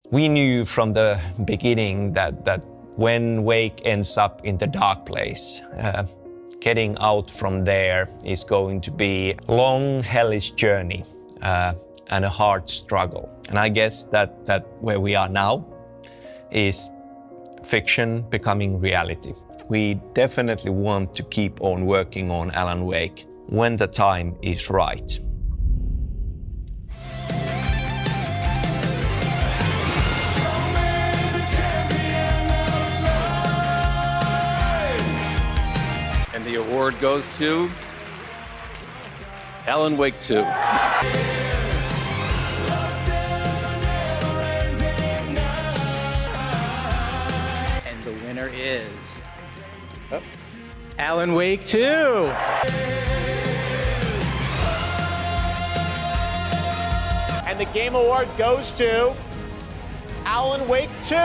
We knew from the beginning that when Wake ends up in the dark place, getting out from there is going to be a long, hellish journey and a hard struggle. And I guess that where we are now is fiction becoming reality. We definitely want to keep on working on Alan Wake when the time is right. And the award goes to Alan Wake 2. And the winner is Alan Wake 2. And the Game Award goes to Alan Wake 2.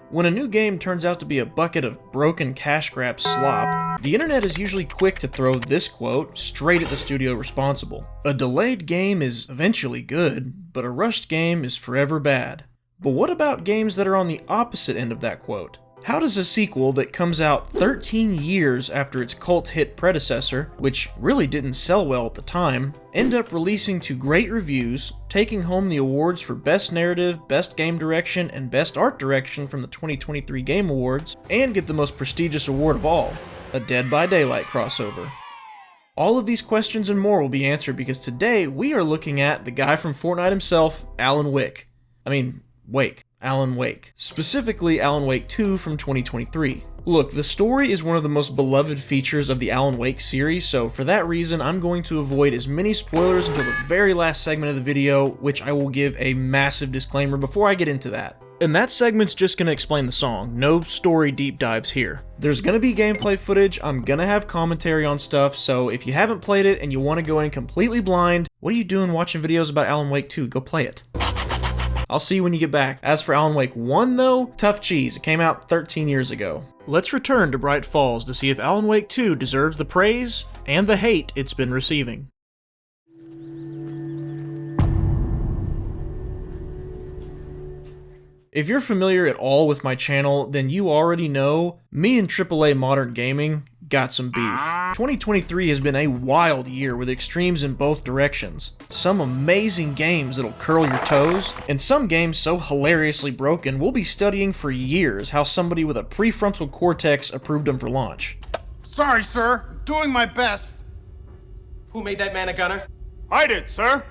When a new game turns out to be a bucket of broken cash grab slop, the internet is usually quick to throw this quote straight at the studio responsible. A delayed game is eventually good, but a rushed game is forever bad. But what about games that are on the opposite end of that quote? How does a sequel that comes out 13 years after its cult hit predecessor, which really didn't sell well at the time, end up releasing to great reviews, taking home the awards for Best Narrative, Best Game Direction, and Best Art Direction from the 2023 Game Awards, and get the most prestigious award of all, a Dead by Daylight crossover? All of these questions and more will be answered because today we are looking at the guy from Fortnite himself, Alan Wake. Alan Wake. Specifically, Alan Wake 2 from 2023. Look, the story is one of the most beloved features of the Alan Wake series, so for that reason, I'm going to avoid as many spoilers until the very last segment of the video, which I will give a massive disclaimer before I get into that. And that segment's just going to explain the song, no story deep dives here. There's going to be gameplay footage, I'm going to have commentary on stuff, so if you haven't played it and you want to go in completely blind, what are you doing watching videos about Alan Wake 2? Go play it. I'll see you when you get back. As for Alan Wake 1 though, tough cheese, it came out 13 years ago. Let's return to Bright Falls to see if Alan Wake 2 deserves the praise and the hate it's been receiving. If you're familiar at all with my channel, then you already know me and AAA Modern Gaming got some beef. 2023 has been a wild year with extremes in both directions. Some amazing games that'll curl your toes, and some games so hilariously broken we'll be studying for years how somebody with a prefrontal cortex approved them for launch. Sorry, sir. I'm doing my best. Who made that man a gunner? I did, sir.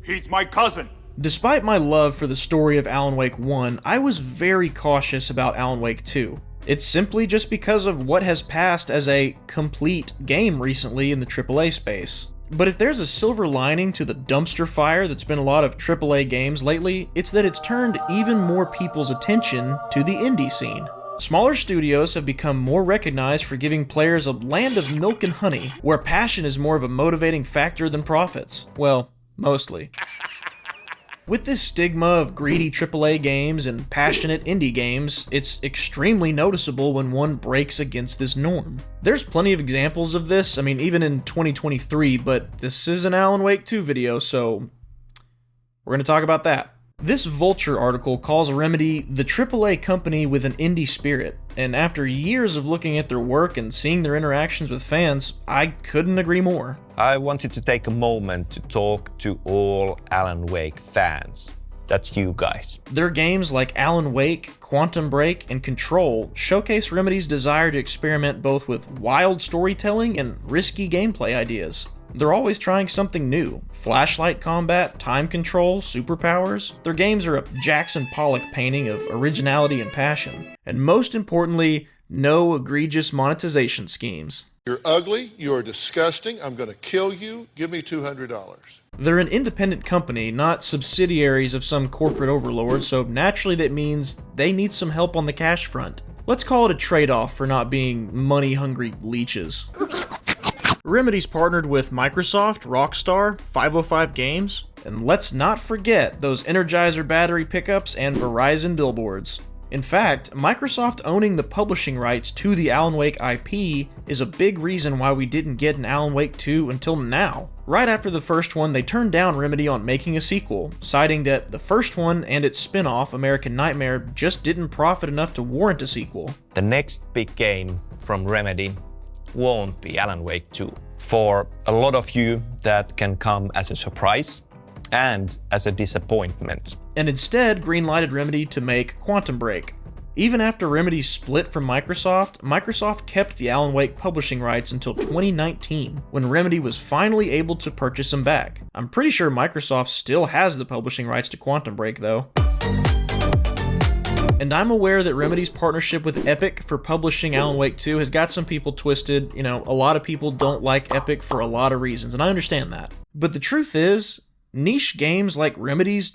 He's my cousin. Despite my love for the story of Alan Wake 1, I was very cautious about Alan Wake 2. It's simply just because of what has passed as a complete game recently in the AAA space. But if there's a silver lining to the dumpster fire that's been a lot of AAA games lately, it's that it's turned even more people's attention to the indie scene. Smaller studios have become more recognized for giving players a land of milk and honey, where passion is more of a motivating factor than profits. Well, mostly. With this stigma of greedy AAA games and passionate indie games, it's extremely noticeable when one breaks against this norm. There's plenty of examples of this, even in 2023, but this is an Alan Wake 2 video, so we're going to talk about that. This Vulture article calls Remedy the AAA company with an indie spirit, and after years of looking at their work and seeing their interactions with fans, I couldn't agree more. I wanted to take a moment to talk to all Alan Wake fans. That's you guys. Their games like Alan Wake, Quantum Break, and Control showcase Remedy's desire to experiment both with wild storytelling and risky gameplay ideas. They're always trying something new. Flashlight combat, time control, superpowers. Their games are a Jackson Pollock painting of originality and passion. And most importantly, no egregious monetization schemes. You're ugly, you're disgusting, I'm gonna kill you, give me $200. They're an independent company, not subsidiaries of some corporate overlord, so naturally that means they need some help on the cash front. Let's call it a trade-off for not being money-hungry leeches. Remedy's partnered with Microsoft, Rockstar, 505 Games, and let's not forget those Energizer battery pickups and Verizon billboards. In fact, Microsoft owning the publishing rights to the Alan Wake IP is a big reason why we didn't get an Alan Wake 2 until now. Right after the first one, they turned down Remedy on making a sequel, citing that the first one and its spin-off, American Nightmare, just didn't profit enough to warrant a sequel. The next big game from Remedy won't be Alan Wake 2. For a lot of you, that can come as a surprise and as a disappointment. And instead greenlighted Remedy to make Quantum Break. Even after Remedy split from Microsoft, Microsoft kept the Alan Wake publishing rights until 2019, when Remedy was finally able to purchase them back. I'm pretty sure Microsoft still has the publishing rights to Quantum Break though. And I'm aware that Remedy's partnership with Epic for publishing Alan Wake 2 has got some people twisted. You know, a lot of people don't like Epic for a lot of reasons, and I understand that. But the truth is, niche games like Remedy's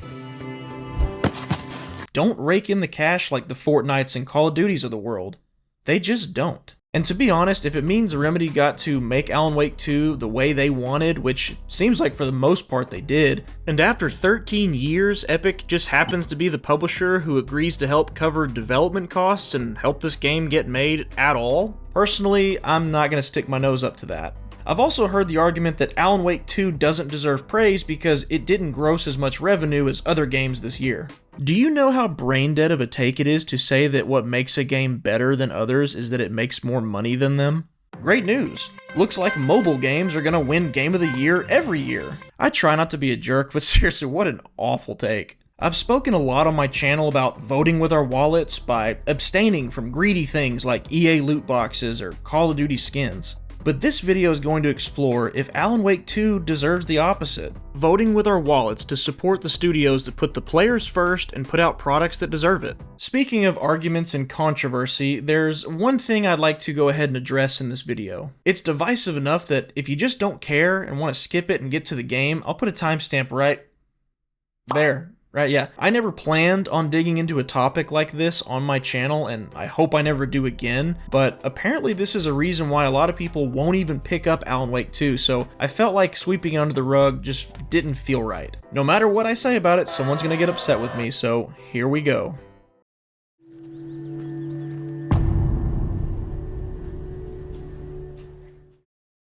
don't rake in the cash like the Fortnites and Call of Duties of the world. They just don't. And to be honest, if it means Remedy got to make Alan Wake 2 the way they wanted, which seems like for the most part they did, and after 13 years Epic just happens to be the publisher who agrees to help cover development costs and help this game get made at all, personally, I'm not going to stick my nose up to that. I've also heard the argument that Alan Wake 2 doesn't deserve praise because it didn't gross as much revenue as other games this year. Do you know how brain dead of a take it is to say that what makes a game better than others is that it makes more money than them? Great news! Looks like mobile games are gonna win Game of the Year every year. I try not to be a jerk, but seriously, what an awful take. I've spoken a lot on my channel about voting with our wallets by abstaining from greedy things like EA loot boxes or Call of Duty skins. But this video is going to explore if Alan Wake 2 deserves the opposite, voting with our wallets to support the studios that put the players first and put out products that deserve it. Speaking of arguments and controversy, there's one thing I'd like to go ahead and address in this video. It's divisive enough that if you just don't care and want to skip it and get to the game, I'll put a timestamp right there. Right, yeah. I never planned on digging into a topic like this on my channel, and I hope I never do again, but apparently this is a reason why a lot of people won't even pick up Alan Wake 2, so I felt like sweeping it under the rug just didn't feel right. No matter what I say about it, someone's gonna get upset with me, so here we go.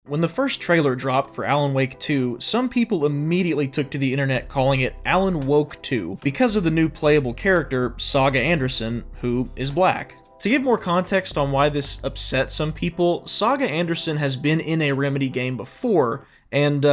When the first trailer dropped for Alan Wake 2, some people immediately took to the internet calling it Alan Woke 2 because of the new playable character, Saga Anderson, who is black. To give more context on why this upset some people, Saga Anderson has been in a Remedy game before, and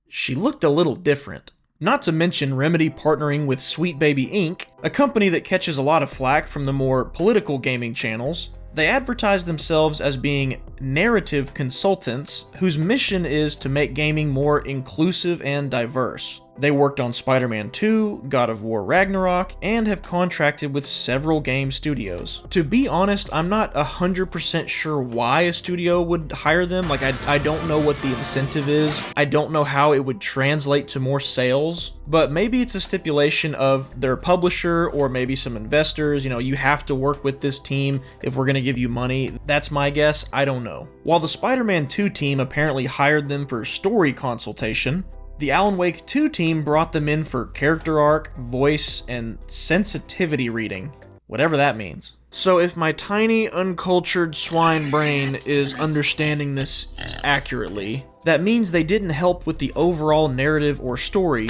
she looked a little different. Not to mention Remedy partnering with Sweet Baby Inc., a company that catches a lot of flack from the more political gaming channels. They advertise themselves as being narrative consultants whose mission is to make gaming more inclusive and diverse. They worked on Spider-Man 2, God of War Ragnarok, and have contracted with several game studios. To be honest, I'm not 100% sure why a studio would hire them. Like, I don't know what the incentive is. I don't know how it would translate to more sales, but maybe it's a stipulation of their publisher or maybe some investors. You know, you have to work with this team if we're gonna give you money. That's my guess, I don't know. While the Spider-Man 2 team apparently hired them for story consultation, the Alan Wake 2 team brought them in for character arc, voice, and sensitivity reading, whatever that means. So if my tiny, uncultured swine brain is understanding this accurately, that means they didn't help with the overall narrative or story,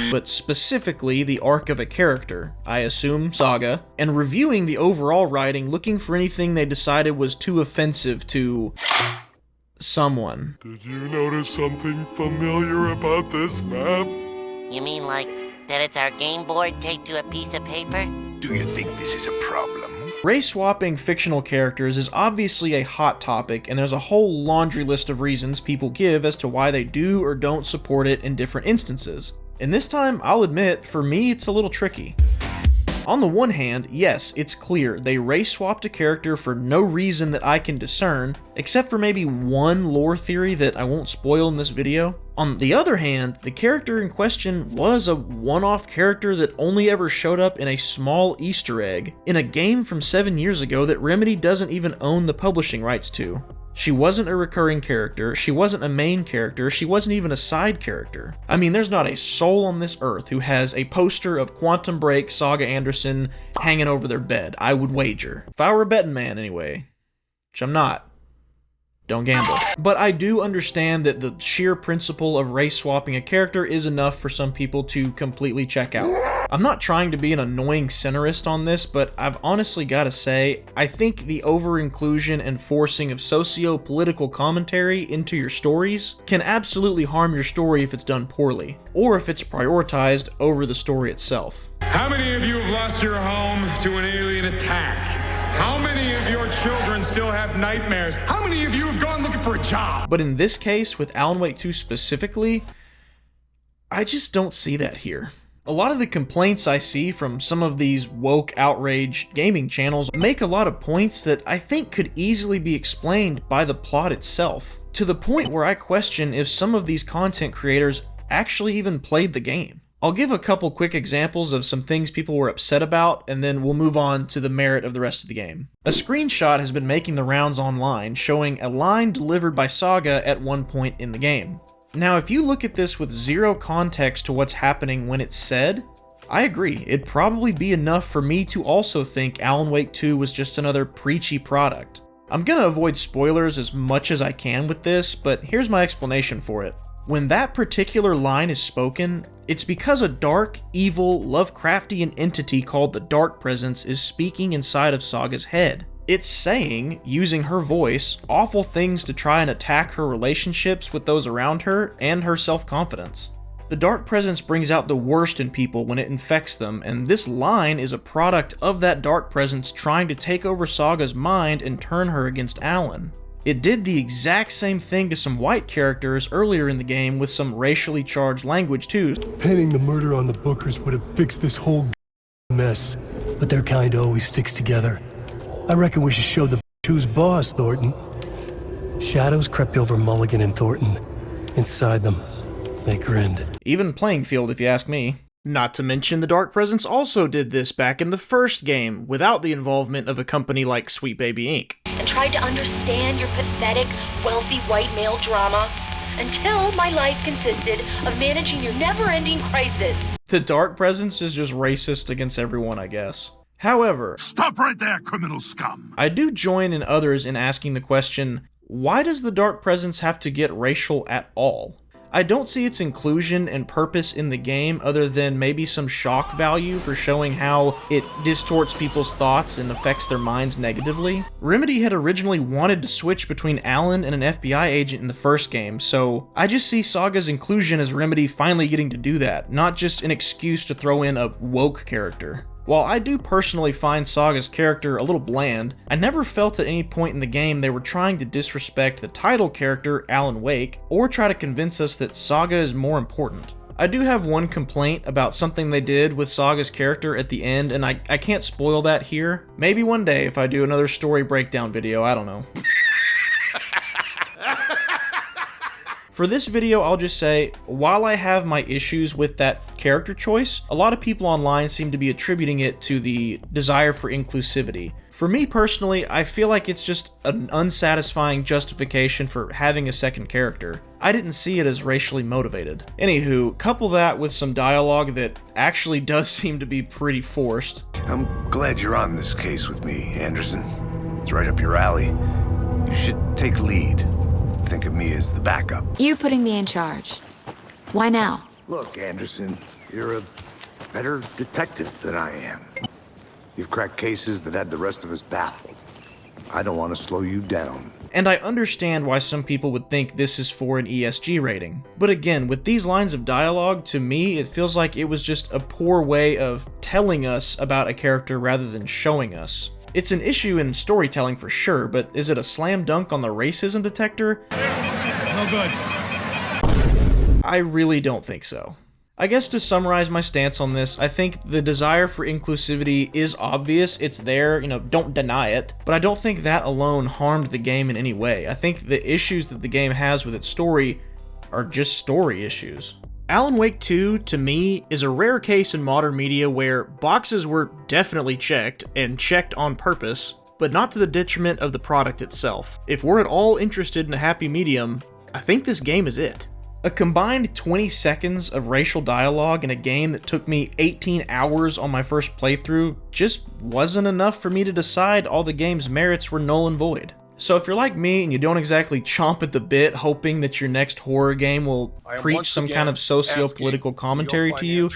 but specifically the arc of a character, I assume Saga, and reviewing the overall writing looking for anything they decided was too offensive to someone. Did you notice something familiar about this map? You mean like that it's our game board taped to a piece of paper? Do you think this is a problem? Race swapping fictional characters is obviously a hot topic, and there's a whole laundry list of reasons people give as to why they do or don't support it in different instances. And this time, I'll admit, for me it's a little tricky. On the one hand, yes, it's clear they race swapped a character for no reason that I can discern, except for maybe one lore theory that I won't spoil in this video. On the other hand, the character in question was a one-off character that only ever showed up in a small Easter egg in a game from 7 years ago that Remedy doesn't even own the publishing rights to. She wasn't a recurring character, she wasn't a main character, she wasn't even a side character. I mean, there's not a soul on this earth who has a poster of Quantum Break Saga Anderson hanging over their bed, I would wager. If I were a betting man anyway, which I'm not. Don't gamble. But I do understand that the sheer principle of race swapping a character is enough for some people to completely check out. I'm not trying to be an annoying centrist on this, but I've honestly got to say, I think the over-inclusion and forcing of socio-political commentary into your stories can absolutely harm your story if it's done poorly, or if it's prioritized over the story itself. How many of you have lost your home to an alien attack? How many of your children still have nightmares? How many of you have gone looking for a job? But in this case, with Alan Wake 2 specifically, I just don't see that here. A lot of the complaints I see from some of these woke outrage gaming channels make a lot of points that I think could easily be explained by the plot itself, to the point where I question if some of these content creators actually even played the game. I'll give a couple quick examples of some things people were upset about, and then we'll move on to the merit of the rest of the game. A screenshot has been making the rounds online showing a line delivered by Saga at one point in the game. Now, if you look at this with zero context to what's happening when it's said, I agree, it'd probably be enough for me to also think Alan Wake 2 was just another preachy product. I'm gonna avoid spoilers as much as I can with this, but here's my explanation for it. When that particular line is spoken, it's because a dark, evil, Lovecraftian entity called the Dark Presence is speaking inside of Saga's head. It's saying, using her voice, awful things to try and attack her relationships with those around her and her self-confidence. The Dark Presence brings out the worst in people when it infects them, and this line is a product of that Dark Presence trying to take over Saga's mind and turn her against Alan. It did the exact same thing to some white characters earlier in the game with some racially charged language too. Pinning the murder on the Bookers would have fixed this whole mess, but their kind always sticks together. I reckon we should show the who's boss, Thornton. Shadows crept over Mulligan and Thornton. Inside them, they grinned. Even playing field, if you ask me. Not to mention the Dark Presence also did this back in the first game, without the involvement of a company like Sweet Baby Inc. And tried to understand your pathetic, wealthy white male drama, until my life consisted of managing your never-ending crisis. The Dark Presence is just racist against everyone, I guess. However, stop right there, criminal scum! I do join in others in asking the question, why does the Dark Presence have to get racial at all? I don't see its inclusion and purpose in the game other than maybe some shock value for showing how it distorts people's thoughts and affects their minds negatively. Remedy had originally wanted to switch between Alan and an FBI agent in the first game, so I just see Saga's inclusion as Remedy finally getting to do that, not just an excuse to throw in a woke character. While I do personally find Saga's character a little bland, I never felt at any point in the game they were trying to disrespect the title character, Alan Wake, or try to convince us that Saga is more important. I do have one complaint about something they did with Saga's character at the end, and I can't spoil that here. Maybe one day if I do another story breakdown video, I don't know. For this video, I'll just say, while I have my issues with that character choice, a lot of people online seem to be attributing it to the desire for inclusivity. For me personally, I feel like it's just an unsatisfying justification for having a second character. I didn't see it as racially motivated. Anywho, couple that with some dialogue that actually does seem to be pretty forced. I'm glad you're on this case with me, Anderson. It's right up your alley. You should take lead. Think of me as the backup. You putting me in charge. Why now? Look, Anderson, you're a better detective than I am. You've cracked cases that had the rest of us baffled. I don't want to slow you down. And I understand why some people would think this is for an ESG rating. But again, with these lines of dialogue, to me, it feels like it was just a poor way of telling us about a character rather than showing us. It's an issue in storytelling for sure, but is it a slam dunk on the racism detector? No good. I really don't think so. I guess to summarize my stance on this, I think the desire for inclusivity is obvious, it's there, don't deny it, but I don't think that alone harmed the game in any way. I think the issues that the game has with its story are just story issues. Alan Wake 2, to me, is a rare case in modern media where boxes were definitely checked, and checked on purpose, but not to the detriment of the product itself. If we're at all interested in a happy medium, I think this game is it. A combined 20 seconds of racial dialogue in a game that took me 18 hours on my first playthrough just wasn't enough for me to decide all the game's merits were null and void. So if you're like me and you don't exactly chomp at the bit hoping that your next horror game will preach some kind of socio-political commentary to you,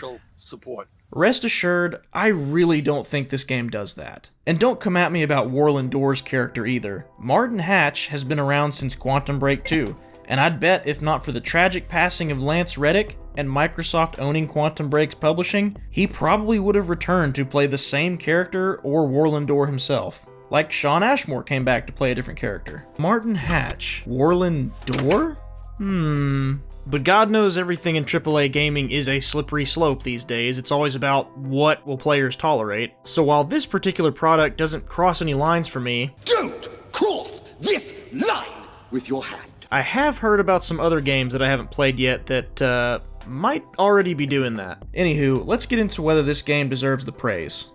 rest assured, I really don't think this game does that. And don't come at me about Warland Door's character either. Martin Hatch has been around since Quantum Break 2, and I'd bet if not for the tragic passing of Lance Reddick and Microsoft owning Quantum Break's publishing, he probably would have returned to play the same character or Warland Door himself. Like Sean Ashmore came back to play a different character. Martin Hatch, Warland Door? But God knows everything in AAA gaming is a slippery slope these days. It's always about what will players tolerate. So while this particular product doesn't cross any lines for me, don't cross this line with your hand. I have heard about some other games that I haven't played yet that might already be doing that. Anywho, let's get into whether this game deserves the praise.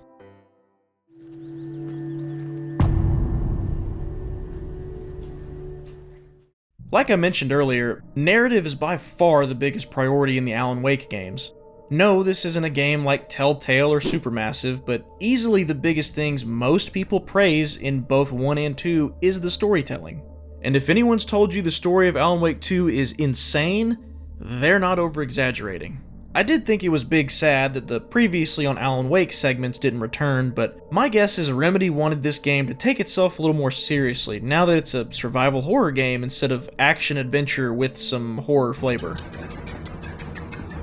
Like I mentioned earlier, narrative is by far the biggest priority in the Alan Wake games. No, this isn't a game like Telltale or Supermassive, but easily the biggest things most people praise in both 1 and 2 is the storytelling. And if anyone's told you the story of Alan Wake 2 is insane, they're not over-exaggerating. I did think it was big sad that the previously on Alan Wake segments didn't return, but my guess is Remedy wanted this game to take itself a little more seriously now that it's a survival horror game instead of action-adventure with some horror flavor.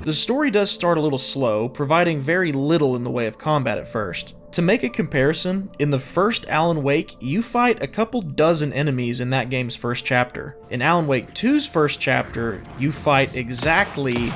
The story does start a little slow, providing very little in the way of combat at first. To make a comparison, in the first Alan Wake, you fight a couple dozen enemies in that game's first chapter. In Alan Wake 2's first chapter, you fight exactly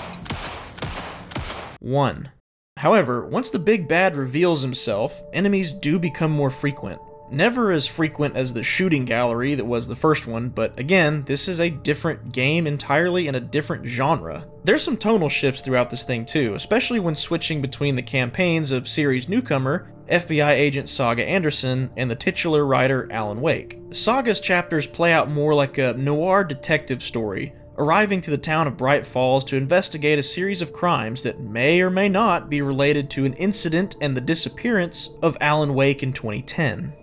1. However, once the big bad reveals himself, enemies do become more frequent. Never as frequent as the shooting gallery that was the first one, but again, this is a different game entirely in a different genre. There's some tonal shifts throughout this thing too, especially when switching between the campaigns of series newcomer, FBI agent Saga Anderson, and the titular writer Alan Wake. Saga's chapters play out more like a noir detective story, arriving to the town of Bright Falls to investigate a series of crimes that may or may not be related to an incident and the disappearance of Alan Wake in 2010.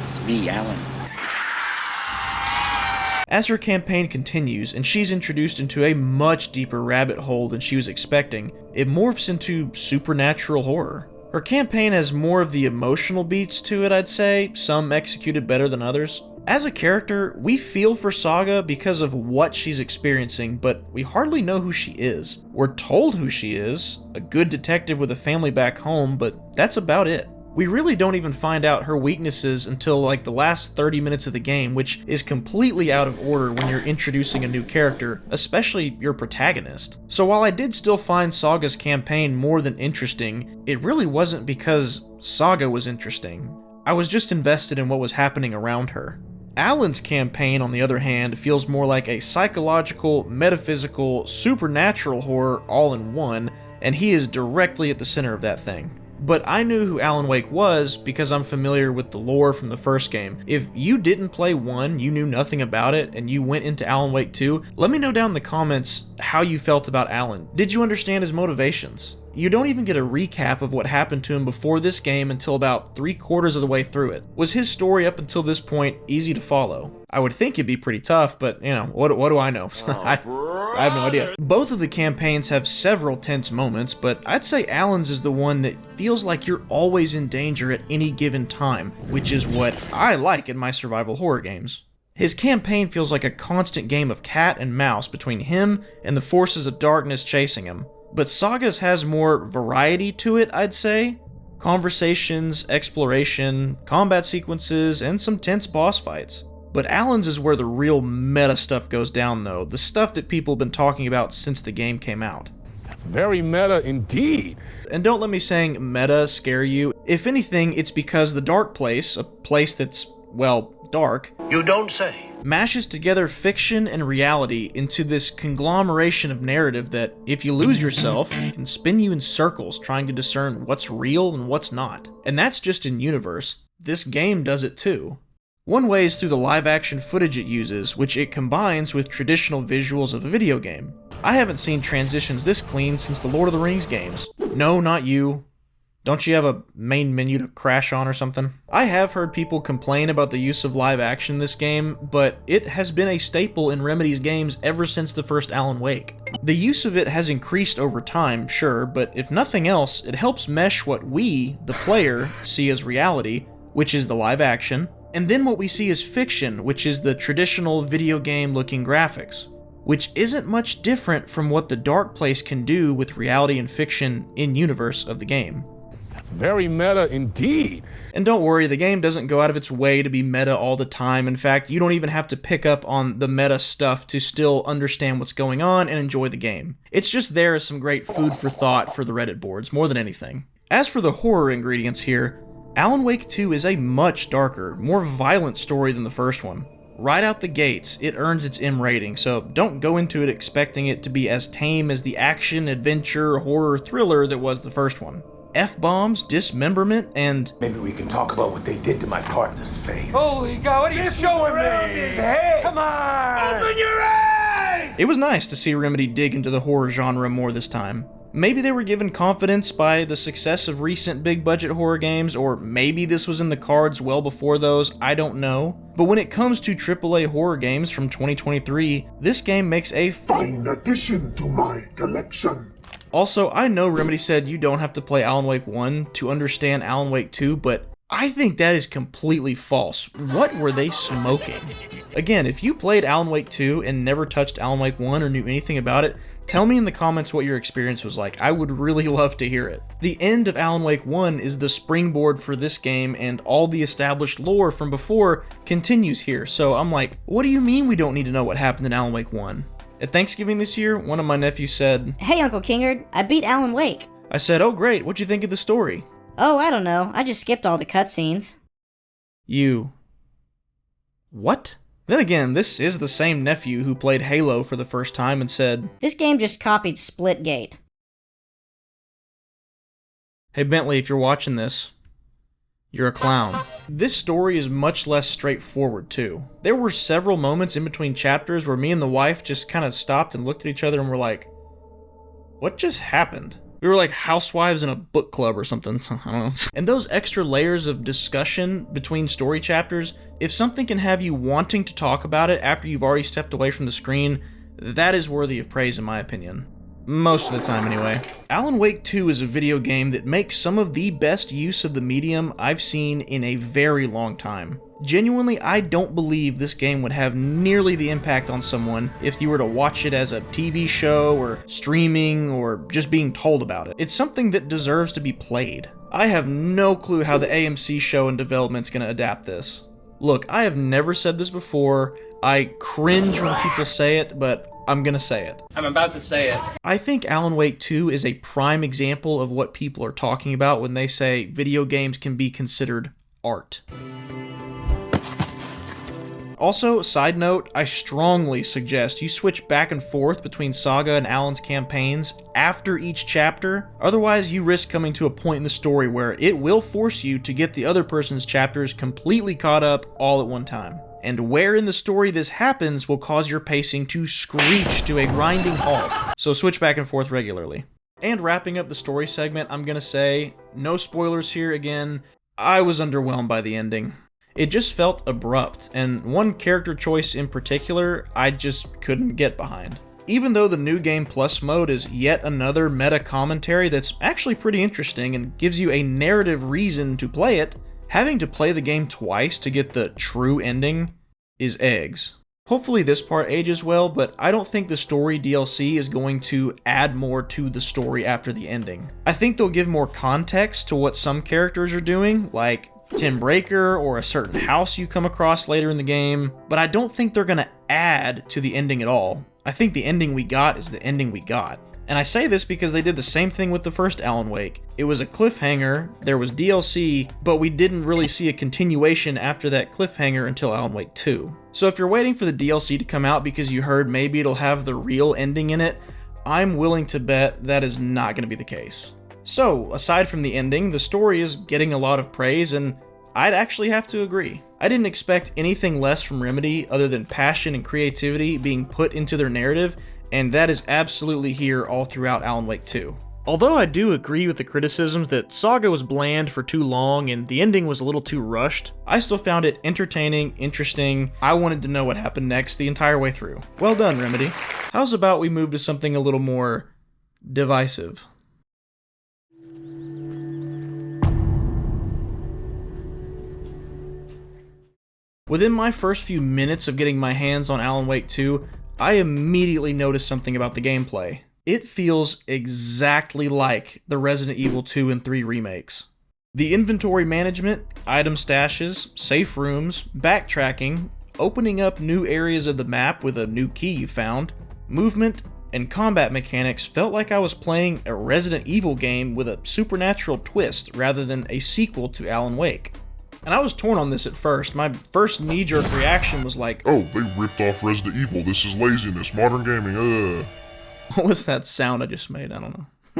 It's me, Alan. As her campaign continues and she's introduced into a much deeper rabbit hole than she was expecting, it morphs into supernatural horror. Her campaign has more of the emotional beats to it, I'd say, some executed better than others. As a character, we feel for Saga because of what she's experiencing, but we hardly know who she is. We're told who she is, a good detective with a family back home, but that's about it. We really don't even find out her weaknesses until like the last 30 minutes of the game, which is completely out of order when you're introducing a new character, especially your protagonist. So while I did still find Saga's campaign more than interesting, it really wasn't because Saga was interesting. I was just invested in what was happening around her. Alan's campaign, on the other hand, feels more like a psychological, metaphysical, supernatural horror all in one, and he is directly at the center of that thing. But I knew who Alan Wake was because I'm familiar with the lore from the first game. If you didn't play 1, you knew nothing about it, and you went into Alan Wake 2, let me know down in the comments how you felt about Alan. Did you understand his motivations? You don't even get a recap of what happened to him before this game until about 3/4 of the way through it. Was his story up until this point easy to follow? I would think it'd be pretty tough, but you know, what do I know? I have no idea. Both of the campaigns have several tense moments, but I'd say Alan's is the one that feels like you're always in danger at any given time, which is what I like in my survival horror games. His campaign feels like a constant game of cat and mouse between him and the forces of darkness chasing him. But Saga's has more variety to it, I'd say. Conversations, exploration, combat sequences, and some tense boss fights. But Alan's is where the real meta stuff goes down though, the stuff that people have been talking about since the game came out. That's very meta indeed. And don't let me saying meta scare you. If anything, it's because the dark place, a place that's, well, dark. You don't say. mashes together fiction and reality into this conglomeration of narrative that, if you lose yourself, can spin you in circles trying to discern what's real and what's not. And that's just in universe. This game does it too. One way is through the live-action footage it uses, which it combines with traditional visuals of a video game. I haven't seen transitions this clean since the Lord of the Rings games. No, not you. Don't you have a main menu to crash on or something? I have heard people complain about the use of live action in this game, but it has been a staple in Remedy's games ever since the first Alan Wake. The use of it has increased over time, sure, but if nothing else, it helps mesh what we, the player, see as reality, which is the live action, and then what we see as fiction, which is the traditional video game looking graphics, which isn't much different from what the Dark Place can do with reality and fiction in universe of the game. That's very meta indeed. And don't worry, the game doesn't go out of its way to be meta all the time. In fact, you don't even have to pick up on the meta stuff to still understand what's going on and enjoy the game. It's just there as some great food for thought for the Reddit boards, more than anything. As for the horror ingredients here, Alan Wake 2 is a much darker, more violent story than the first one. Right out the gates, it earns its M rating, so don't go into it expecting it to be as tame as the action, adventure, horror, thriller that was the first one. F-bombs, dismemberment, and... Maybe we can talk about what they did to my partner's face. Holy God, what are you showing me? His head. Come on! Open your eyes! It was nice to see Remedy dig into the horror genre more this time. Maybe they were given confidence by the success of recent big-budget horror games, or maybe this was in the cards well before those, I don't know. But when it comes to AAA horror games from 2023, this game makes a fine addition to my collection. Also, I know Remedy said you don't have to play Alan Wake 1 to understand Alan Wake 2, but I think that is completely false. What were they smoking? Again, if you played Alan Wake 2 and never touched Alan Wake 1 or knew anything about it, tell me in the comments what your experience was like. I would really love to hear it. The end of Alan Wake 1 is the springboard for this game, and all the established lore from before continues here, so I'm like, what do you mean we don't need to know what happened in Alan Wake 1? At Thanksgiving this year, one of my nephews said, "Hey Uncle Kingerd, I beat Alan Wake." I said, "Oh great, what'd you think of the story?" "Oh, I don't know, I just skipped all the cutscenes." You... What? Then again, this is the same nephew who played Halo for the first time and said, "This game just copied Splitgate." Hey Bentley, if you're watching this, you're a clown. This story is much less straightforward too. There were several moments in between chapters where me and the wife just kind of stopped and looked at each other and were like, what just happened? We were like housewives in a book club or something, I don't know. And those extra layers of discussion between story chapters, if something can have you wanting to talk about it after you've already stepped away from the screen, that is worthy of praise in my opinion. Most of the time anyway. Alan Wake 2 is a video game that makes some of the best use of the medium I've seen in a very long time. Genuinely, I don't believe this game would have nearly the impact on someone if you were to watch it as a TV show or streaming or just being told about it. It's something that deserves to be played. I have no clue how the AMC show in development's gonna adapt this. Look, I have never said this before. I cringe when people say it, but I'm gonna say it. I'm about to say it. I think Alan Wake 2 is a prime example of what people are talking about when they say video games can be considered art. Also, side note, I strongly suggest you switch back and forth between Saga and Alan's campaigns after each chapter, otherwise you risk coming to a point in the story where it will force you to get the other person's chapters completely caught up all at one time. And where in the story this happens will cause your pacing to screech to a grinding halt, so switch back and forth regularly. And wrapping up the story segment, I'm gonna say, no spoilers here again, I was underwhelmed by the ending. It just felt abrupt, and one character choice in particular, I just couldn't get behind. Even though the New Game Plus mode is yet another meta commentary that's actually pretty interesting and gives you a narrative reason to play it, having to play the game twice to get the true ending is eggs. Hopefully this part ages well, but I don't think the story DLC is going to add more to the story after the ending. I think they'll give more context to what some characters are doing, like Tim Breaker or a certain house you come across later in the game, but I don't think they're gonna add to the ending at all. I think the ending we got is the ending we got. And I say this because they did the same thing with the first Alan Wake. It was a cliffhanger, there was DLC, but we didn't really see a continuation after that cliffhanger until Alan Wake 2. So if you're waiting for the DLC to come out because you heard maybe it'll have the real ending in it, I'm willing to bet that is not going to be the case. So, aside from the ending, the story is getting a lot of praise, and I'd actually have to agree. I didn't expect anything less from Remedy other than passion and creativity being put into their narrative, and that is absolutely here all throughout Alan Wake 2. Although I do agree with the criticisms that Saga was bland for too long and the ending was a little too rushed, I still found it entertaining, interesting. I wanted to know what happened next the entire way through. Well done, Remedy. How's about we move to something a little more divisive? Within my first few minutes of getting my hands on Alan Wake 2, I immediately noticed something about the gameplay. It feels exactly like the Resident Evil 2 and 3 remakes. The inventory management, item stashes, safe rooms, backtracking, opening up new areas of the map with a new key you found, movement, and combat mechanics felt like I was playing a Resident Evil game with a supernatural twist rather than a sequel to Alan Wake. And I was torn on this at first. My first knee-jerk reaction was like, oh, they ripped off Resident Evil, this is laziness, modern gaming, What was that sound I just made? I don't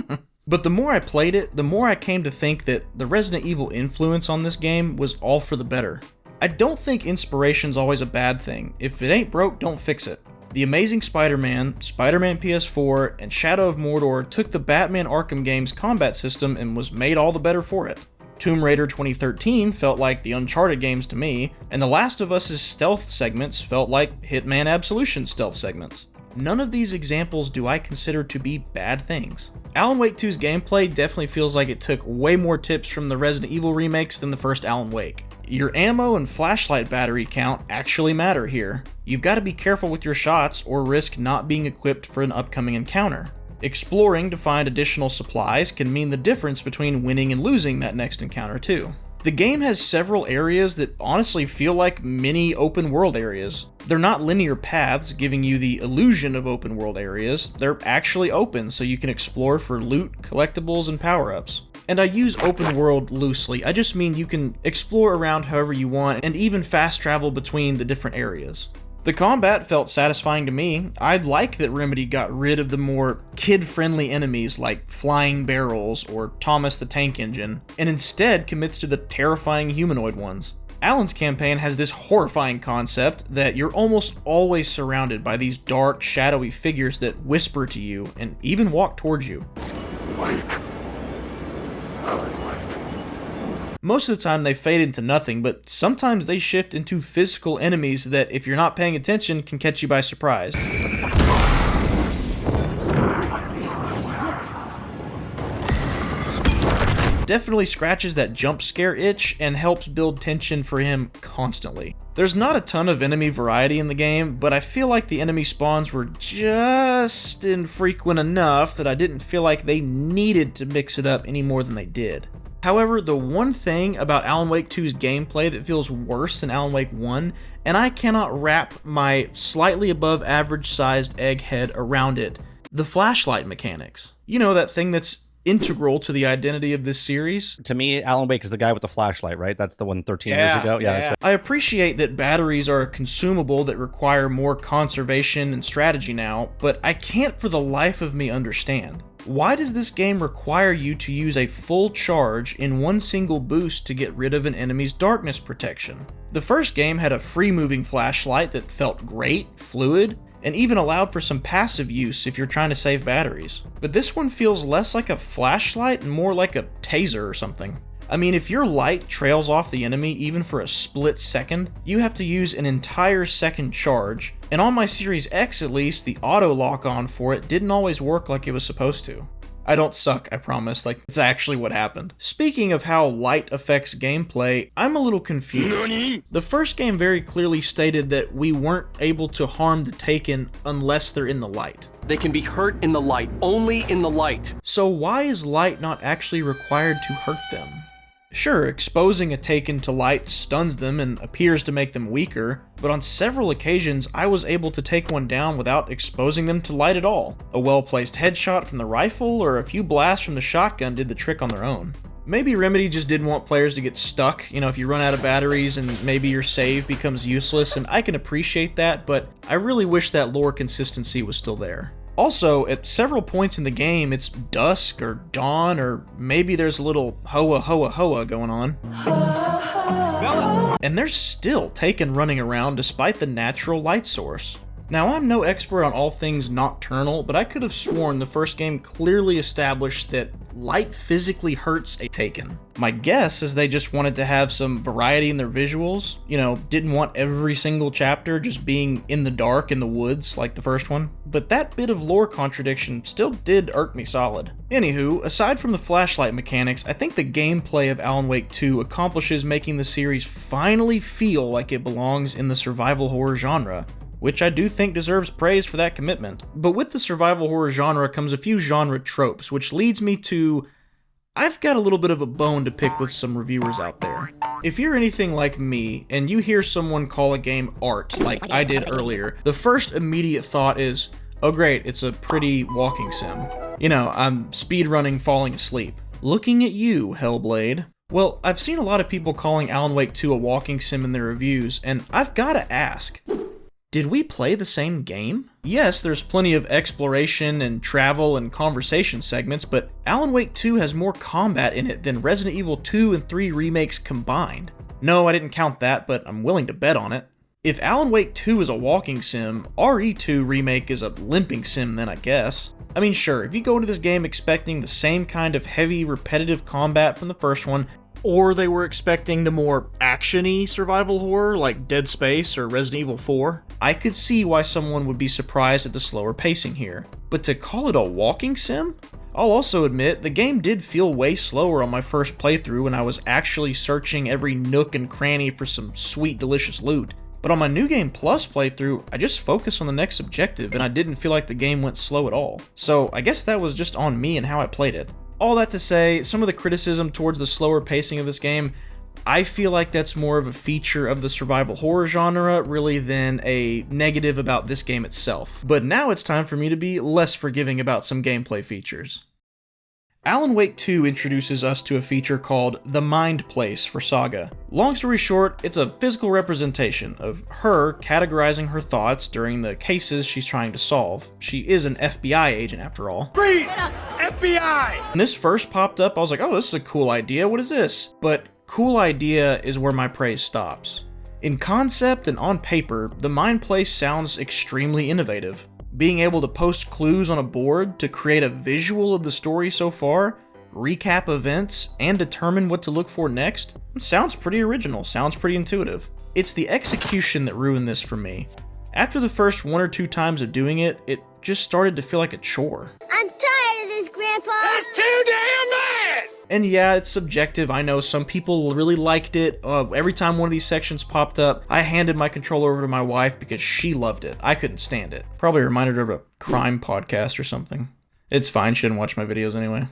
know. But the more I played it, the more I came to think that the Resident Evil influence on this game was all for the better. I don't think inspiration's always a bad thing. If it ain't broke, don't fix it. The Amazing Spider-Man, Spider-Man PS4, and Shadow of Mordor took the Batman Arkham game's combat system and was made all the better for it. Tomb Raider 2013 felt like the Uncharted games to me, and The Last of Us's stealth segments felt like Hitman Absolution's stealth segments. None of these examples do I consider to be bad things. Alan Wake 2's gameplay definitely feels like it took way more tips from the Resident Evil remakes than the first Alan Wake. Your ammo and flashlight battery count actually matter here. You've got to be careful with your shots or risk not being equipped for an upcoming encounter. Exploring to find additional supplies can mean the difference between winning and losing that next encounter too. The game has several areas that honestly feel like mini open world areas. They're not linear paths giving you the illusion of open world areas, they're actually open so you can explore for loot, collectibles, and power-ups. And I use open world loosely, I just mean you can explore around however you want and even fast travel between the different areas. The combat felt satisfying to me. I like that Remedy got rid of the more kid-friendly enemies like flying barrels or Thomas the Tank Engine, and instead commits to the terrifying humanoid ones. Alan's campaign has this horrifying concept that you're almost always surrounded by these dark, shadowy figures that whisper to you and even walk towards you. Most of the time they fade into nothing, but sometimes they shift into physical enemies that, if you're not paying attention, can catch you by surprise. Definitely scratches that jump scare itch and helps build tension for him constantly. There's not a ton of enemy variety in the game, but I feel like the enemy spawns were just infrequent enough that I didn't feel like they needed to mix it up any more than they did. However, the one thing about Alan Wake 2's gameplay that feels worse than Alan Wake 1, and I cannot wrap my slightly above average sized egghead around it, the flashlight mechanics. You know, that thing that's integral to the identity of this series. To me, Alan Wake is the guy with the flashlight, right? That's the one 13 years ago? Yeah. I appreciate that batteries are a consumable that require more conservation and strategy now, but I can't for the life of me understand. Why does this game require you to use a full charge in one single boost to get rid of an enemy's darkness protection? The first game had a free-moving flashlight that felt great, fluid, and even allowed for some passive use if you're trying to save batteries. But this one feels less like a flashlight and more like a taser or something. I mean, if your light trails off the enemy even for a split second, you have to use an entire second charge, and on my Series X at least, the auto lock-on for it didn't always work like it was supposed to. I don't suck, I promise, like, it's actually what happened. Speaking of how light affects gameplay, I'm a little confused. The first game very clearly stated that we weren't able to harm the Taken unless they're in the light. They can be hurt in the light, only in the light. So why is light not actually required to hurt them? Sure, exposing a Taken to light stuns them and appears to make them weaker, but on several occasions I was able to take one down without exposing them to light at all. A well-placed headshot from the rifle or a few blasts from the shotgun did the trick on their own. Maybe Remedy just didn't want players to get stuck, if you run out of batteries and maybe your save becomes useless, and I can appreciate that, but I really wish that lore consistency was still there. Also, at several points in the game, it's dusk or dawn, or maybe there's a little hoa hoa hoa going on. And there's still Taken running around despite the natural light source. Now, I'm no expert on all things nocturnal, but I could have sworn the first game clearly established that light physically hurts a Taken. My guess is they just wanted to have some variety in their visuals, didn't want every single chapter just being in the dark in the woods like the first one. But that bit of lore contradiction still did irk me solid. Anywho, aside from the flashlight mechanics, I think the gameplay of Alan Wake 2 accomplishes making the series finally feel like it belongs in the survival horror genre, which I do think deserves praise for that commitment. But with the survival horror genre comes a few genre tropes, which leads me to... I've got a little bit of a bone to pick with some reviewers out there. If you're anything like me, and you hear someone call a game art, like I did earlier, the first immediate thought is, oh great, it's a pretty walking sim. I'm speedrunning falling asleep. Looking at you, Hellblade. Well, I've seen a lot of people calling Alan Wake 2 a walking sim in their reviews, and I've gotta ask, did we play the same game? Yes, there's plenty of exploration and travel and conversation segments, but Alan Wake 2 has more combat in it than Resident Evil 2 and 3 remakes combined. No, I didn't count that, but I'm willing to bet on it. If Alan Wake 2 is a walking sim, RE2 Remake is a limping sim then, I guess. I mean, sure, if you go into this game expecting the same kind of heavy, repetitive combat from the first one, or they were expecting the more action-y survival horror like Dead Space or Resident Evil 4, I could see why someone would be surprised at the slower pacing here. But to call it a walking sim? I'll also admit, the game did feel way slower on my first playthrough when I was actually searching every nook and cranny for some sweet, delicious loot. But on my New Game Plus playthrough, I just focused on the next objective and I didn't feel like the game went slow at all. So I guess that was just on me and how I played it. All that to say, some of the criticism towards the slower pacing of this game, I feel like that's more of a feature of the survival horror genre really than a negative about this game itself. But now it's time for me to be less forgiving about some gameplay features. Alan Wake 2 introduces us to a feature called the Mind Place for Saga. Long story short, it's a physical representation of her categorizing her thoughts during the cases she's trying to solve. She is an FBI agent after all. Freeze! FBI! When this first popped up, I was like, oh, this is a cool idea, what is this? But cool idea is where my praise stops. In concept and on paper, the Mind Place sounds extremely innovative. Being able to post clues on a board to create a visual of the story so far, recap events, and determine what to look for next, sounds pretty original, sounds pretty intuitive. It's the execution that ruined this for me. After the first 1 or 2 times of doing it, it just started to feel like a chore. I'm tired of this, Grandpa! That's too damn bad! And yeah, it's subjective, I know some people really liked it. Every time one of these sections popped up, I handed my controller over to my wife because she loved it. I couldn't stand it. Probably reminded her of a crime podcast or something. It's fine, she didn't watch my videos anyway.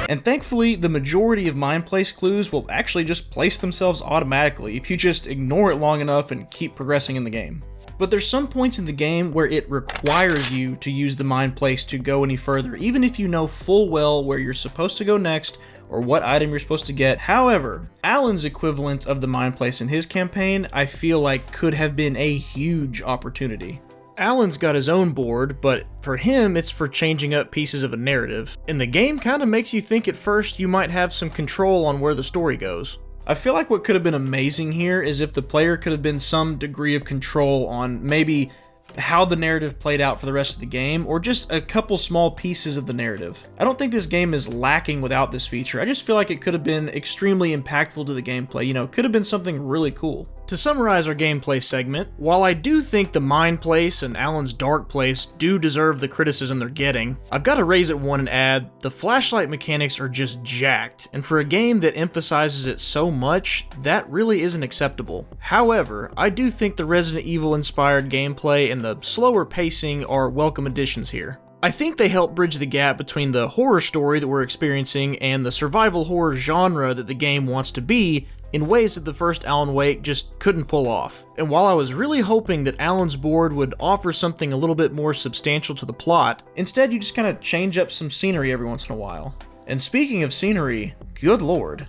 And thankfully, the majority of Mind Place clues will actually just place themselves automatically if you just ignore it long enough and keep progressing in the game. But there's some points in the game where it requires you to use the Mind Place to go any further, even if you know full well where you're supposed to go next or what item you're supposed to get. However, Alan's equivalent of the Mind Place in his campaign, I feel like could have been a huge opportunity. Alan's got his own board, but for him, it's for changing up pieces of a narrative. And the game kind of makes you think at first you might have some control on where the story goes. I feel like what could have been amazing here is if the player could have been some degree of control on maybe how the narrative played out for the rest of the game, or just a couple small pieces of the narrative. I don't think this game is lacking without this feature. I just feel like it could have been extremely impactful to the gameplay, could have been something really cool. To summarize our gameplay segment, while I do think the Mind Place and Alan's Dark Place do deserve the criticism they're getting, I've got to raise it one and add, the flashlight mechanics are just jacked, and for a game that emphasizes it so much, that really isn't acceptable. However, I do think the Resident Evil inspired gameplay and the slower pacing are welcome additions here. I think they help bridge the gap between the horror story that we're experiencing and the survival horror genre that the game wants to be in ways that the first Alan Wake just couldn't pull off. And while I was really hoping that Alan's board would offer something a little bit more substantial to the plot, instead you just kind of change up some scenery every once in a while. And speaking of scenery, good lord.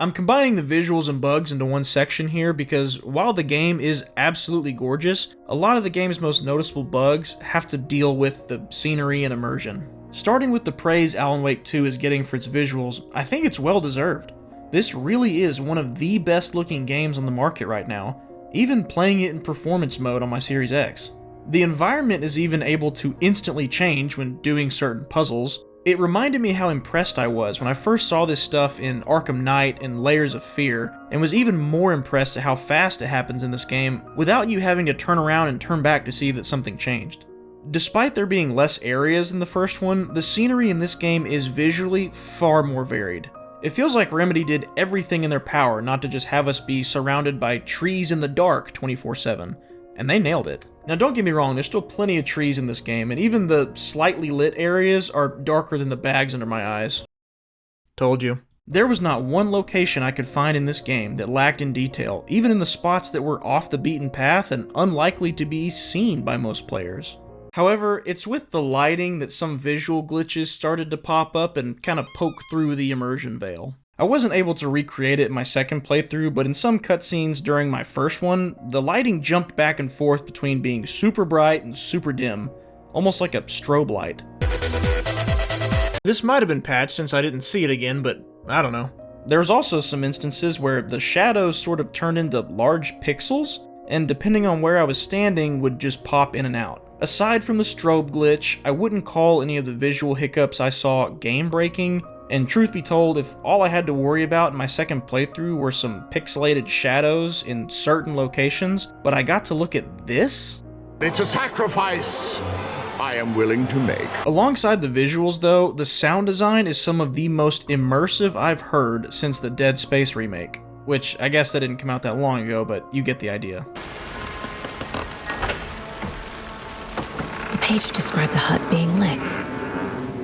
I'm combining the visuals and bugs into one section here because while the game is absolutely gorgeous, a lot of the game's most noticeable bugs have to deal with the scenery and immersion. Starting with the praise Alan Wake 2 is getting for its visuals, I think it's well deserved. This really is one of the best looking games on the market right now, even playing it in performance mode on my Series X. The environment is even able to instantly change when doing certain puzzles. It reminded me how impressed I was when I first saw this stuff in Arkham Knight and Layers of Fear, and was even more impressed at how fast it happens in this game without you having to turn around and turn back to see that something changed. Despite there being less areas than the first one, the scenery in this game is visually far more varied. It feels like Remedy did everything in their power not to just have us be surrounded by trees in the dark 24/7, and they nailed it. Now don't get me wrong, there's still plenty of trees in this game, and even the slightly lit areas are darker than the bags under my eyes. Told you. There was not one location I could find in this game that lacked in detail, even in the spots that were off the beaten path and unlikely to be seen by most players. However, it's with the lighting that some visual glitches started to pop up and kind of poke through the immersion veil. I wasn't able to recreate it in my second playthrough, but in some cutscenes during my first one, the lighting jumped back and forth between being super bright and super dim, almost like a strobe light. This might have been patched since I didn't see it again, but I don't know. There's also some instances where the shadows sort of turned into large pixels, and depending on where I was standing, would just pop in and out. Aside from the strobe glitch, I wouldn't call any of the visual hiccups I saw game-breaking. And truth be told, if all I had to worry about in my second playthrough were some pixelated shadows in certain locations, but I got to look at this? It's a sacrifice I am willing to make. Alongside the visuals though, the sound design is some of the most immersive I've heard since the Dead Space remake. Which, I guess that didn't come out that long ago, but you get the idea. The page described the hut being lit,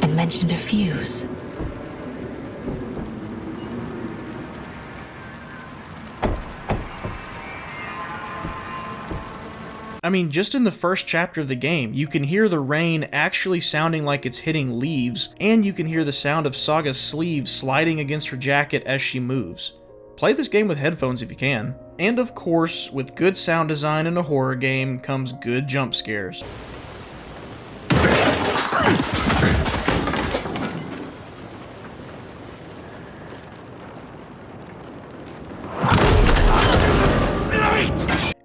and mentioned a fuse. I mean, just in the first chapter of the game, you can hear the rain actually sounding like it's hitting leaves, and you can hear the sound of Saga's sleeves sliding against her jacket as she moves. Play this game with headphones if you can. And of course, with good sound design in a horror game comes good jump scares.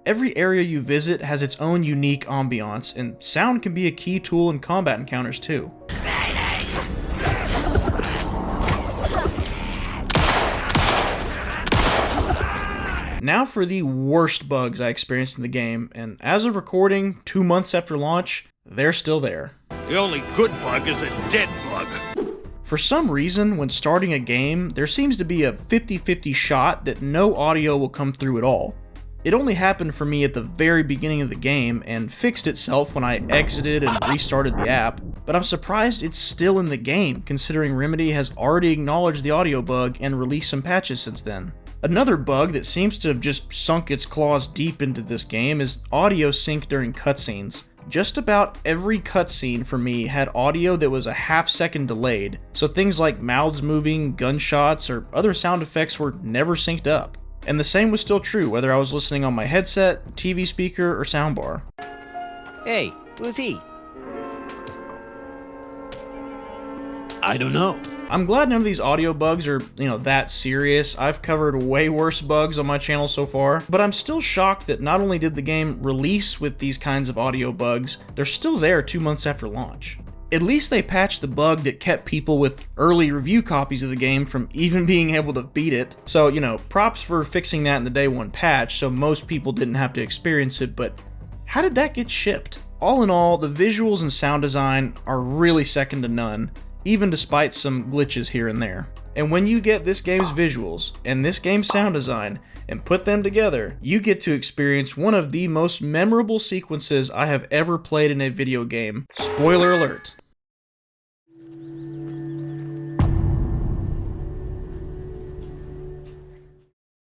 Every area you visit has its own unique ambiance, and sound can be a key tool in combat encounters too. Now for the worst bugs I experienced in the game, and as of recording, 2 months after launch, they're still there. The only good bug is a dead bug. For some reason, when starting a game, there seems to be a 50-50 shot that no audio will come through at all. It only happened for me at the very beginning of the game and fixed itself when I exited and restarted the app, but I'm surprised it's still in the game considering Remedy has already acknowledged the audio bug and released some patches since then. Another bug that seems to have just sunk its claws deep into this game is audio sync during cutscenes. Just about every cutscene for me had audio that was a half-second delayed, so things like mouths moving, gunshots, or other sound effects were never synced up. And the same was still true whether I was listening on my headset, TV speaker, or soundbar. Hey, who's he? I don't know. I'm glad none of these audio bugs are, that serious. I've covered way worse bugs on my channel so far, but I'm still shocked that not only did the game release with these kinds of audio bugs, they're still there 2 months after launch. At least they patched the bug that kept people with early review copies of the game from even being able to beat it. So, props for fixing that in the day one patch so most people didn't have to experience it, but how did that get shipped? All in all, the visuals and sound design are really second to none, even despite some glitches here and there. And when you get this game's visuals and this game's sound design and put them together, you get to experience one of the most memorable sequences I have ever played in a video game. Spoiler alert.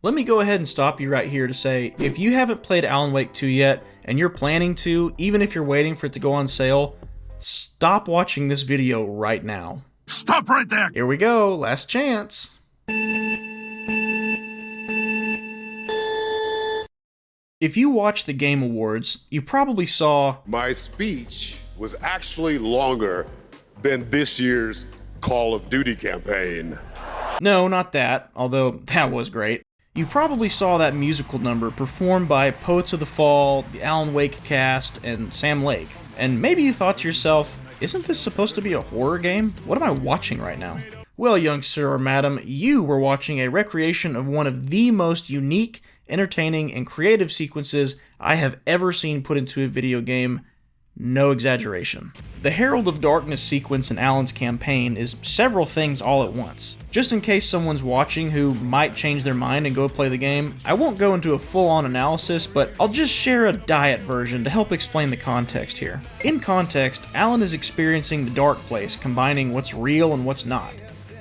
Let me go ahead and stop you right here to say, if you haven't played Alan Wake 2 yet, and you're planning to, even if you're waiting for it to go on sale, stop watching this video right now. Stop right there! Here we go, last chance. If you watched the Game Awards, you probably saw... My speech was actually longer than this year's Call of Duty campaign. No, not that, although that was great. You probably saw that musical number performed by Poets of the Fall, the Alan Wake cast, and Sam Lake. And maybe you thought to yourself, isn't this supposed to be a horror game? What am I watching right now? Well, young sir or madam, you were watching a recreation of one of the most unique, entertaining, and creative sequences I have ever seen put into a video game. No exaggeration. The Herald of Darkness sequence in Alan's campaign is several things all at once. Just in case someone's watching who might change their mind and go play the game, I won't go into a full-on analysis, but I'll just share a diet version to help explain the context here. In context, Alan is experiencing the dark place, combining what's real and what's not.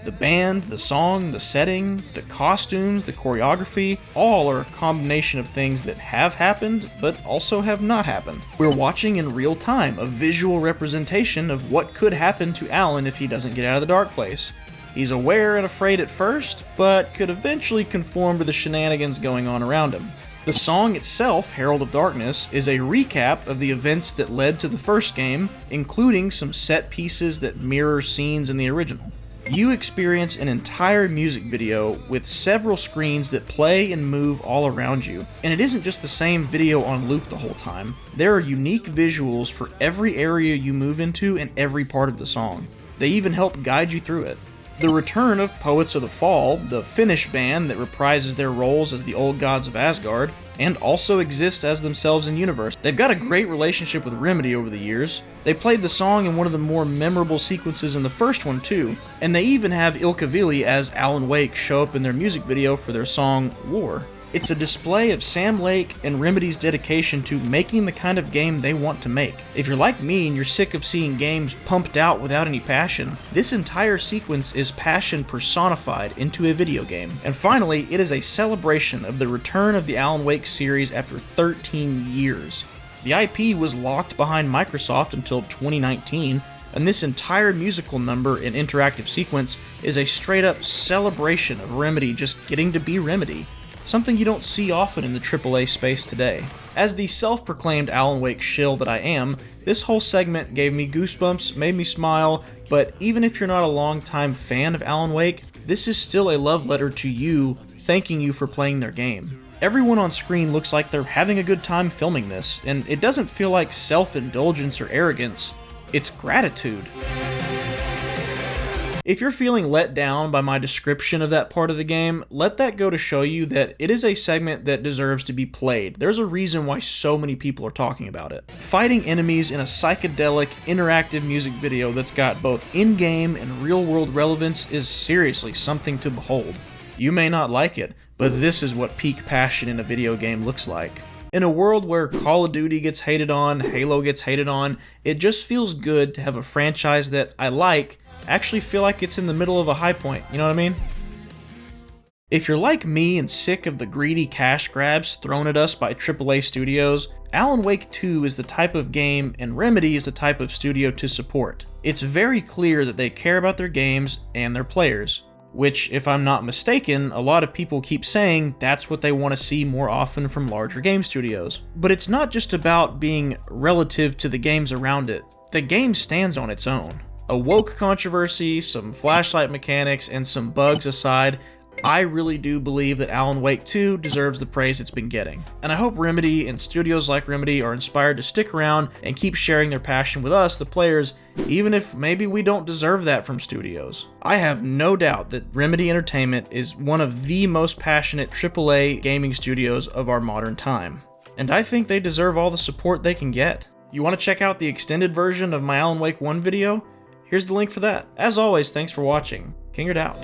The band, the song, the setting, the costumes, the choreography, all are a combination of things that have happened, but also have not happened. We're watching in real time a visual representation of what could happen to Alan if he doesn't get out of the dark place. He's aware and afraid at first, but could eventually conform to the shenanigans going on around him. The song itself, Herald of Darkness, is a recap of the events that led to the first game, including some set pieces that mirror scenes in the original. You experience an entire music video with several screens that play and move all around you. And it isn't just the same video on loop the whole time. There are unique visuals for every area you move into and every part of the song. They even help guide you through it. The return of Poets of the Fall, the Finnish band that reprises their roles as the old gods of Asgard, and also exists as themselves in universe. They've got a great relationship with Remedy over the years. They played the song in one of the more memorable sequences in the first one too, and they even have Ilkavili as Alan Wake show up in their music video for their song War. It's a display of Sam Lake and Remedy's dedication to making the kind of game they want to make. If you're like me and you're sick of seeing games pumped out without any passion, this entire sequence is passion personified into a video game. And finally, it is a celebration of the return of the Alan Wake series after 13 years. The IP was locked behind Microsoft until 2019, and this entire musical number and interactive sequence is a straight up celebration of Remedy just getting to be Remedy. Something you don't see often in the AAA space today. As the self-proclaimed Alan Wake shill that I am, this whole segment gave me goosebumps, made me smile, but even if you're not a longtime fan of Alan Wake, this is still a love letter to you, thanking you for playing their game. Everyone on screen looks like they're having a good time filming this, and it doesn't feel like self-indulgence or arrogance, it's gratitude. If you're feeling let down by my description of that part of the game, let that go to show you that it is a segment that deserves to be played. There's a reason why so many people are talking about it. Fighting enemies in a psychedelic, interactive music video that's got both in-game and real-world relevance is seriously something to behold. You may not like it, but this is what peak passion in a video game looks like. In a world where Call of Duty gets hated on, Halo gets hated on, it just feels good to have a franchise that I like actually feel like it's in the middle of a high point, you know what I mean? If you're like me and sick of the greedy cash grabs thrown at us by AAA studios, Alan Wake 2 is the type of game and Remedy is the type of studio to support. It's very clear that they care about their games and their players, which, if I'm not mistaken, a lot of people keep saying that's what they want to see more often from larger game studios. But it's not just about being relative to the games around it. The game stands on its own. A woke controversy, some flashlight mechanics, and some bugs aside, I really do believe that Alan Wake 2 deserves the praise it's been getting. And I hope Remedy and studios like Remedy are inspired to stick around and keep sharing their passion with us, the players, even if maybe we don't deserve that from studios. I have no doubt that Remedy Entertainment is one of the most passionate AAA gaming studios of our modern time. And I think they deserve all the support they can get. You want to check out the extended version of my Alan Wake 1 video? Here's the link for that. As always, thanks for watching. Kingerd out.